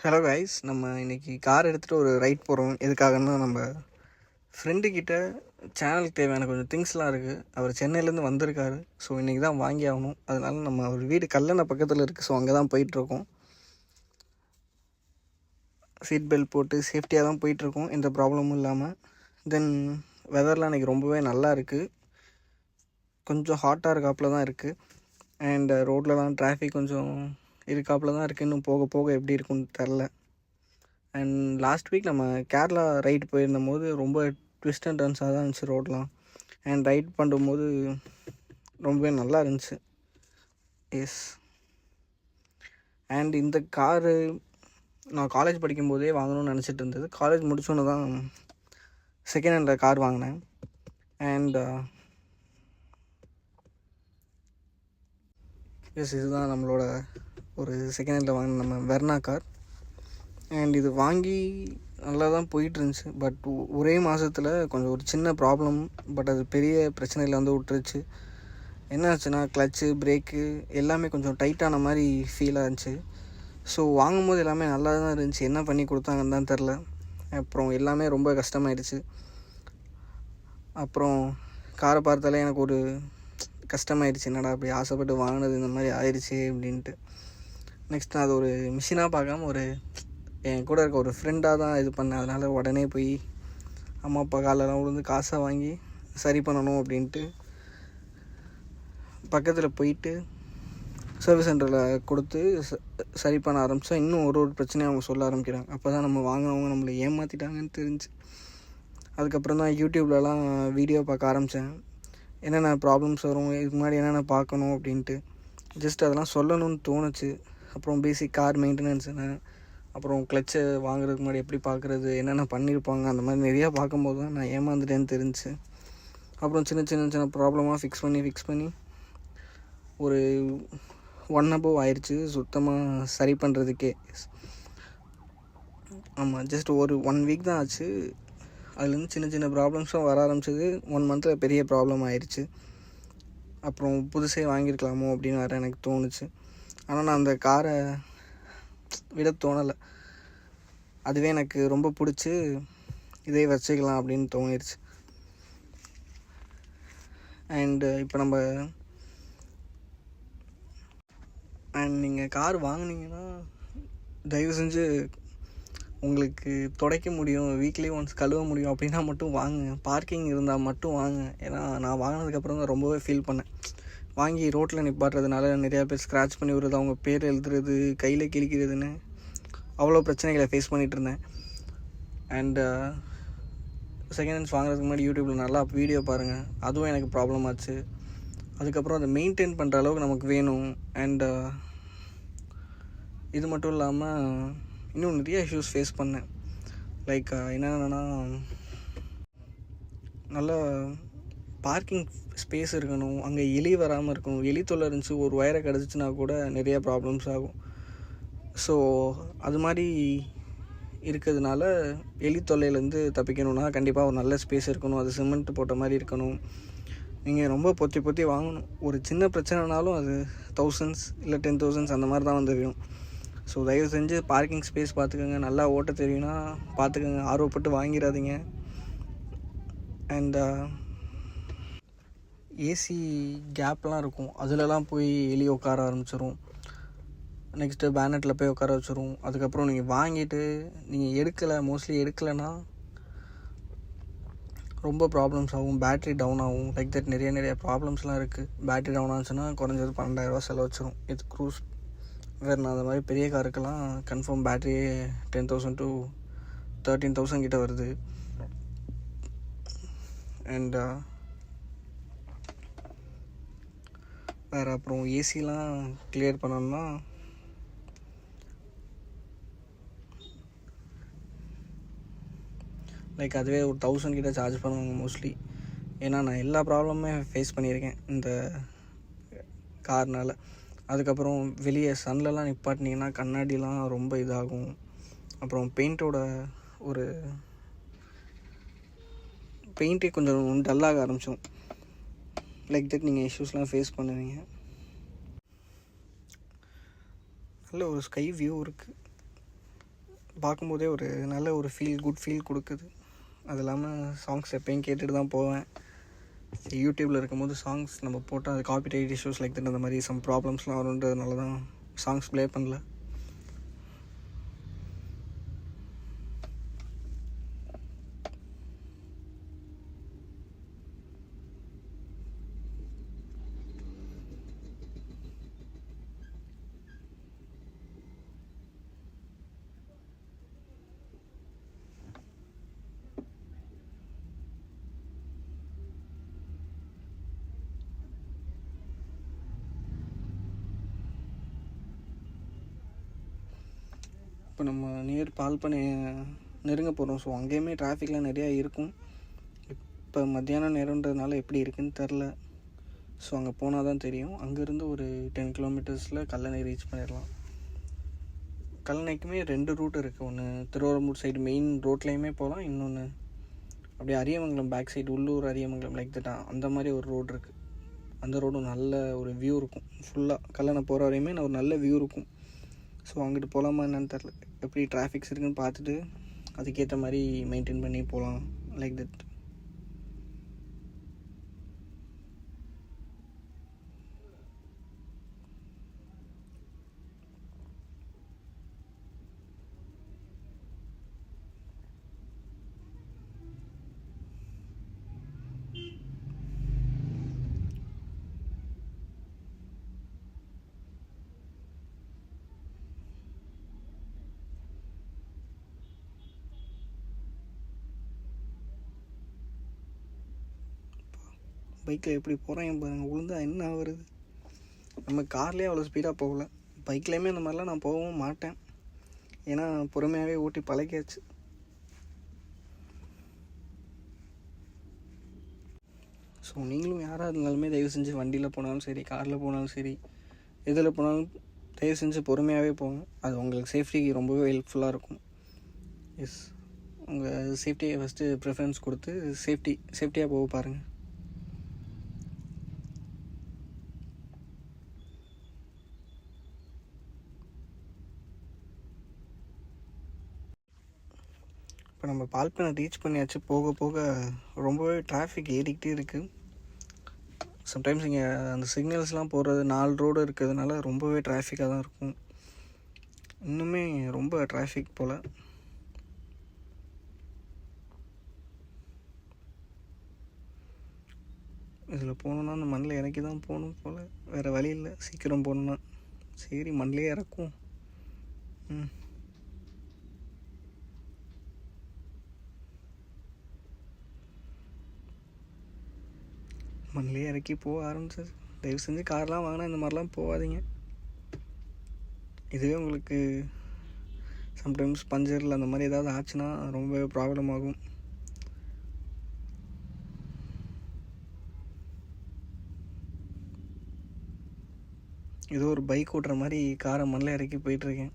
Hello guys, நம்ம இன்றைக்கி car எடுத்துகிட்டு ஒரு ரைட் போகிறோம். எதுக்காகன்னா, நம்ம ஃப்ரெண்டுக்கிட்ட சேனலுக்கு தேவையான கொஞ்சம் திங்ஸ்லாம் இருக்குது. அவர் சென்னையிலேருந்து வந்திருக்காரு. ஸோ இன்றைக்கி தான் வாங்கி ஆகணும். அதனால நம்ம அவர் வீடு கல்லணை பக்கத்தில் இருக்குது. ஸோ அங்கே தான் போயிட்டுருக்கோம். சீட் பெல்ட் போட்டு சேஃப்டியாக தான் போயிட்டுருக்கோம், எந்த ப்ராப்ளமும் இல்லாமல். தென் வெதர்லாம் இன்றைக்கி ரொம்பவே நல்லா இருக்குது. கொஞ்சம் ஹாட்டாக இருக்காப்புல தான் இருக்குது. அண்ட் ரோட்லலாம் டிராஃபிக் கொஞ்சம் இருக்காப்புல தான் இருக்குது. இன்னும் போக போக எப்படி இருக்குன்னு தெரில. அண்ட் லாஸ்ட் வீக் நம்ம கேரளா ரைட் போயிருந்தபோது ரொம்ப ட்விஸ்ட் அண்ட் டர்ன்ஸாக தான் இருந்துச்சு ரோட்லாம். அண்ட் ரைட் பண்ணும்போது ரொம்பவே நல்லா இருந்துச்சு. எஸ். அண்ட் இந்த காரு நான் காலேஜ் படிக்கும்போதே வாங்கணும்னு நினச்சிட்டு இருந்தது. காலேஜ் முடிச்சோன்னு தான் செகண்ட் ஹேண்டில் கார் வாங்கினேன். அண்ட் எஸ், இதுதான் நம்மளோட ஒரு செகண்ட் ஹேண்டில் வாங்கின நம்ம வெர்னா கார். அண்ட் இது வாங்கி நல்லா தான் போயிட்டுருந்துச்சு. பட் ஒரே மாதத்தில் கொஞ்சம் ஒரு சின்ன ப்ராப்ளம். பட் அது பெரிய பிரச்சனையில் வந்து விட்டுருச்சு. என்ன ஆச்சுன்னா, கிளச்சு, பிரேக்கு எல்லாமே கொஞ்சம் டைட்டான மாதிரி ஃபீலாக இருந்துச்சு. ஸோ வாங்கும்போது எல்லாமே நல்லா தான் இருந்துச்சு. என்ன பண்ணி கொடுத்தாங்கன்னு தான் தெரில. அப்புறம் எல்லாமே ரொம்ப கஷ்டமாயிடுச்சு. அப்புறம் காரை பார்த்தாலே எனக்கு ஒரு கஷ்டமாயிடுச்சு. என்னடா அப்படி ஆசைப்பட்டு வாங்கினது இந்த மாதிரி ஆயிடுச்சு அப்படின்ட்டு. நெக்ஸ்ட் அது ஒரு மிஷினாக பார்க்காம ஒரு என் கூட இருக்க ஒரு ஃப்ரெண்டாக தான் இது பண்ணேன். அதனால் உடனே போய் அம்மா அப்பா காலெல்லாம் விழுந்து காசை வாங்கி சரி பண்ணணும் அப்படின்ட்டு பக்கத்தில் போயிட்டு சர்வீஸ் சென்டரில் கொடுத்து சரி பண்ண ஆரம்பித்தா இன்னும் ஒரு பிரச்சனையும் அவங்க சொல்ல ஆரம்பிக்கிறாங்க. அப்போ தான் நம்ம வாங்கினவங்க நம்மளை ஏமாற்றிட்டாங்கன்னு தெரிஞ்சு. அதுக்கப்புறம் தான் யூடியூப்லலாம் வீடியோ பார்க்க ஆரம்பித்தேன். என்னென்ன ப்ராப்ளம்ஸ் வரும், இதுக்கு முன்னாடி என்னென்ன பார்க்கணும் அப்படின்ட்டு. ஜஸ்ட் அதெல்லாம் சொல்லணும்னு தோணுச்சு. அப்புறம் பேசிக் கார் மெயின்டெனன்ஸ் என்ன, அப்புறம் கிளச்சை வாங்குறதுக்கு முன்னாடி எப்படி பார்க்குறது, என்னென்ன பண்ணியிருப்பாங்க, அந்த மாதிரி நிறையா பார்க்கும்போது தான் நான் ஏமாந்துட்டேன்னு தெரிஞ்சு. அப்புறம் சின்ன சின்ன சின்ன ப்ராப்ளமாக ஃபிக்ஸ் பண்ணி ஒரு 1 above ஆயிடுச்சு சுத்தமாக சரி பண்ணுறதுக்கே. ஆமாம், ஜஸ்ட் ஒரு 1 வீக் தான் ஆச்சு. அதுலேருந்து சின்ன சின்ன ப்ராப்ளம்ஸும் வர ஆரம்பிச்சது. 1 மந்தில் பெரிய ப்ராப்ளம் ஆயிடுச்சு. அப்புறம் புதுசே வாங்கியிருக்கலாமோ அப்படின்னு வேறு எனக்கு தோணுச்சு. ஆனால் நான் அந்த காரை விட தோணலை. அதுவே எனக்கு ரொம்ப பிடிச்சி இதே வச்சுக்கலாம் அப்படின்னு தோணிடுச்சு. அண்டு இப்போ நம்ம நீங்கள் கார் வாங்கினீங்கன்னா தயவு செஞ்சு உங்களுக்கு துடைக்க முடியும், வீக்லி ஒன்ஸ் கழுவ முடியும் அப்படின்னா மட்டும் வாங்க. பார்க்கிங் இருந்தால் மட்டும் வாங்க. ஏன்னா நான் வாங்கினதுக்கப்புறம் தான் ரொம்பவே ஃபீல் பண்ணேன். வாங்கி ரோட்டில் நிப்பாட்டுறதுனால நிறையா பேர் ஸ்க்ராட்ச் பண்ணி விடுறது, அவங்க பேர் எழுதுறது, கையில் கிழிக்கிறதுன்னு அவ்வளோ பிரச்சனைகளை ஃபேஸ் பண்ணிகிட்டு இருந்தேன். அண்டு செகண்ட் ஹேண்ட்ஸ் வாங்குறதுக்கு முன்னாடி யூடியூப்பில் நல்லா வீடியோ பாருங்கள். அதுவும் எனக்கு ப்ராப்ளம் ஆச்சு. அதுக்கப்புறம் அதை மெயின்டைன் பண்ணுற அளவுக்கு நமக்கு வேணும். அண்டு இது மட்டும் இல்லாமல் இன்னும் நிறைய இஷ்யூஸ் ஃபேஸ் பண்ணேன். லைக் என்னென்னா, நல்லா பார்க்கிங் ஸ்பேஸ் இருக்கணும், அங்கே எலி வராமல் இருக்கணும். எலி தொல்லை இருந்துச்சு, ஒரு ஒயரை கிடச்சிச்சின்னா கூட நிறையா ப்ராப்ளம்ஸ் ஆகும். ஸோ அது மாதிரி இருக்கிறதுனால எலி தொல்லையிலேருந்து தப்பிக்கணுன்னா கண்டிப்பாக ஒரு நல்ல ஸ்பேஸ் இருக்கணும். அது சிமெண்ட் போட்ட மாதிரி இருக்கணும். நீங்கள் ரொம்ப பொத்தி வாங்கணும். ஒரு சின்ன பிரச்சனைனாலும் அது 1000s இல்லை 10,000 அந்த மாதிரி தான் வந்து விடும். ஸோ தயவு செஞ்சு பார்க்கிங் ஸ்பேஸ் பார்த்துக்கோங்க. நல்லா ஓட்ட தெரியும்னா பார்த்துக்கோங்க. ஆர்வப்பட்டு வாங்கிடாதீங்க. அண்ட் ஏசி கேப்லாம் இருக்கும், அதிலலாம் போய் எலி உட்கார ஆரம்பிச்சிடும். நெக்ஸ்ட்டு பேனட்டில் போய் உட்கார வச்சிரும். அதுக்கப்புறம் நீங்கள் வாங்கிட்டு நீங்கள் மோஸ்ட்லி எடுக்கலைன்னா ரொம்ப ப்ராப்ளம்ஸ் ஆகும். பேட்ரி டவுன் ஆகும். லைக் தட் நிறைய ப்ராப்ளம்ஸ்லாம் இருக்குது. பேட்ரி டவுன் ஆச்சுன்னா குறைஞ்சது 12,000 செலவு வச்சிரும். இது க்ரூஸ் வேறு அந்த மாதிரி பெரிய காருக்கெல்லாம் கன்ஃபார்ம் பேட்ரியே 10,000 to 13,000 கிட்ட வருது. அண்ட் வேறு அப்புறம் ஏசிலாம் கிளியர் பண்ணணும்னா லைக் அதுவே ஒரு 1000 கிட்ட சார்ஜ் பண்ணுவாங்க மோஸ்ட்லி. ஏன்னா நான் எல்லா ப்ராப்ளமுமே ஃபேஸ் பண்ணியிருக்கேன் இந்த கார்னால். அதுக்கப்புறம் வெளியே சன்லலாம் நிப்பாட்டினீங்கன்னா கண்ணாடிலாம் ரொம்ப இதாகும். அப்புறம் பெயிண்ட்டே கொஞ்சம் டல்லாக ஆரம்பிச்சிடும். லைக் தட் நீங்கள் இஷ்யூஸ்லாம் ஃபேஸ் பண்ணுவீங்க. நல்ல ஒரு ஸ்கை வியூ இருக்குது. பார்க்கும்போதே ஒரு நல்ல ஒரு குட் ஃபீல் கொடுக்குது. அது இல்லாமல் சாங்ஸ் எப்பயும் கேட்டுட்டு தான் போவேன். யூடியூப்பில் இருக்கும்போது சாங்ஸ் நம்ம போட்டால் அது காப்பிரைட் இஷ்யூஸ் லைக் தட் அந்த மாதிரி சம் ப்ராப்ளம்ஸ்லாம் வருன்றதுனால தான் சாங்ஸ் ப்ளே பண்ணல. இப்போ நம்ம நியர் பால்பனை நெருங்க போகிறோம். ஸோ அங்கேயுமே டிராஃபிக்லாம் நிறையா இருக்கும். இப்போ மத்தியானம் நேரன்றதுனால எப்படி இருக்குன்னு தெரில. ஸோ அங்கே போனால் தான் தெரியும். அங்கேருந்து ஒரு 10 கிலோமீட்டர்ஸில் கல்லணை ரீச் பண்ணிடலாம். கல்லணைக்குமே 2 ரூட் இருக்குது. ஒன்று திருவாரூர் சைடு மெயின் ரோட்லேயுமே போகலாம், இன்னொன்று அப்படியே அரியமங்கலம் பேக் சைடு உள்ளூர் அரியமங்கலம் லைக் தட் அந்த மாதிரி ஒரு ரோடு இருக்குது. அந்த ரோடும் நல்ல ஒரு வியூ இருக்கும். ஃபுல்லாக கல்லணை போகிற வரையுமே ஒரு நல்ல வியூ இருக்கும். ஸோ அங்கிட்டு போகலாமா என்னன்னு தெரில. எப்படி டிராஃபிக்ஸ் இருக்குன்னு பார்த்துட்டு அதுக்கேற்ற மாதிரி மெயின்டைன் பண்ணி போகலாம் லைக் தட். பைக்கில் எப்படி போகிறேன் பாருங்கள், விழுந்தா என்ன ஆகுறது. நம்ம கார்லேயே அவ்வளோ ஸ்பீடாக போகல, பைக்லேயுமே அந்த மாதிரிலாம் நான் போகவும் மாட்டேன். ஏன்னா பொறுமையாகவே ஓட்டி பழகியாச்சு. ஸோ நீங்களும் யாராக இருந்தாலுமே தயவு செஞ்சு வண்டியில் போனாலும் சரி, காரில் போனாலும் சரி, எதில் போனாலும் தயவு செஞ்சு பொறுமையாகவே போங்க. அது உங்களுக்கு சேஃப்டிக்கு ரொம்பவே ஹெல்ப்ஃபுல்லாக இருக்கும். எஸ், உங்கள் சேஃப்டியை ஃபஸ்ட்டு ப்ரிஃபரன்ஸ் கொடுத்து சேஃப்டியாக போக பாருங்கள். இப்போ நம்ம பால்பனை ரீச் பண்ணியாச்சு. போக போக ரொம்பவே டிராஃபிக் ஏறிக்கிட்டே இருக்குது. சம்டைம்ஸ் இங்கே அந்த சிக்னல்ஸ்லாம் போடுறது 4 ரோடு இருக்கிறதுனால ரொம்பவே டிராஃபிக்காக தான் இருக்கும். இன்னுமே ரொம்ப டிராஃபிக் போல். இதில் போகணுன்னா அந்த மண்ணில் இறக்கி தான் போகணும் போல், வேறு வழி இல்லை. சீக்கிரம் போகணுன்னா சரி மண்ணிலே இறக்கும். மண்ணிலே இறக்கி போக ஆரம்பிச்சது. தயவு செஞ்சு கார்லாம் வாங்கினா இந்த மாதிரிலாம் போகாதீங்க. இதுவே உங்களுக்கு சம்டைம்ஸ் பஞ்சரில் அந்த மாதிரி ஏதாவது ஆச்சுன்னா ரொம்பவே ப்ராப்ளம் ஆகும். ஏதோ ஒரு பைக் ஓட்டுற மாதிரி காரை மண்ணில் இறக்கி போயிட்டுருக்கேன்.